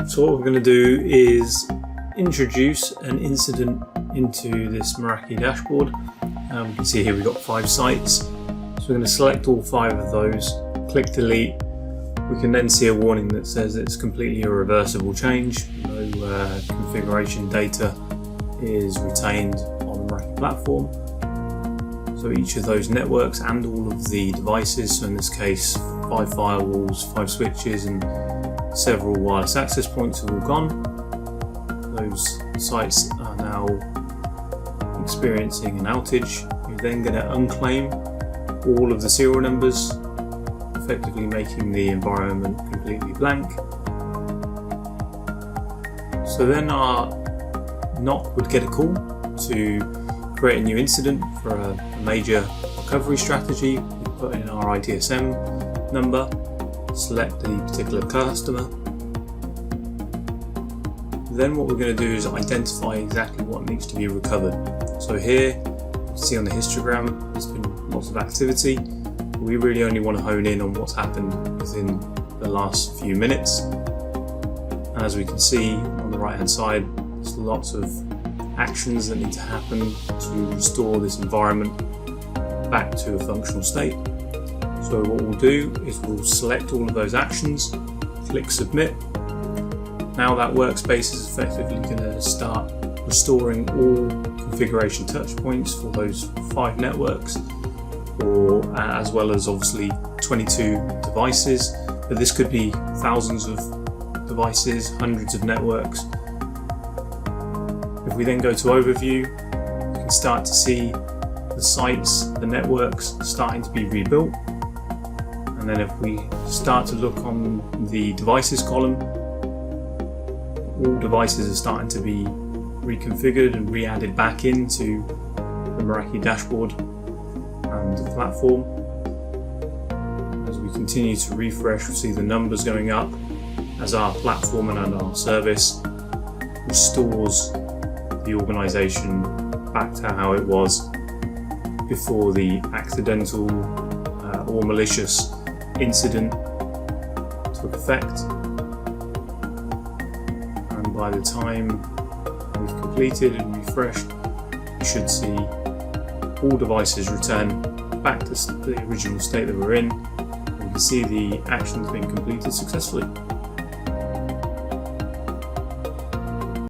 So what we're going to do is introduce an incident into this Meraki dashboard. You can see here we've got 5 sites. So we're going to select all 5 of those, click delete. We can then see a warning that says it's completely a reversible change. No configuration data is retained on the Meraki platform. So each of those networks and all of the devices, so in this case 5 firewalls, 5 switches and several wireless access points have all gone. Those sites are now experiencing an outage. You're then going to unclaim all of the serial numbers, effectively making the environment completely blank. So then our NOC would get a call to create a new incident for a major recovery strategy. We put in our ITSM number, select the particular customer. Then what we're going to do is identify exactly what needs to be recovered. So here you can see on the histogram there's been lots of activity. We really only want to hone in on what's happened within the last few minutes. And as we can see on the right hand side, there's lots of actions that need to happen to restore this environment back to a functional state. So what we'll do is we'll select all of those actions, click submit. Now that workspace is effectively going to start restoring all configuration touch points for those 5 networks, or as well as obviously 22 devices, but this could be thousands of devices, hundreds of networks. If we then go to overview, you can start to see the sites, the networks starting to be rebuilt. And then if we start to look on the devices column, all devices are starting to be reconfigured and re-added back into the Meraki dashboard and the platform. As we continue to refresh, we'll see the numbers going up as our platform and our service restores the organization back to how it was before the accidental or malicious incident took effect. And by the time we've completed and refreshed, you should see all devices return back to the original state that we're in. And you can see the actions being completed successfully.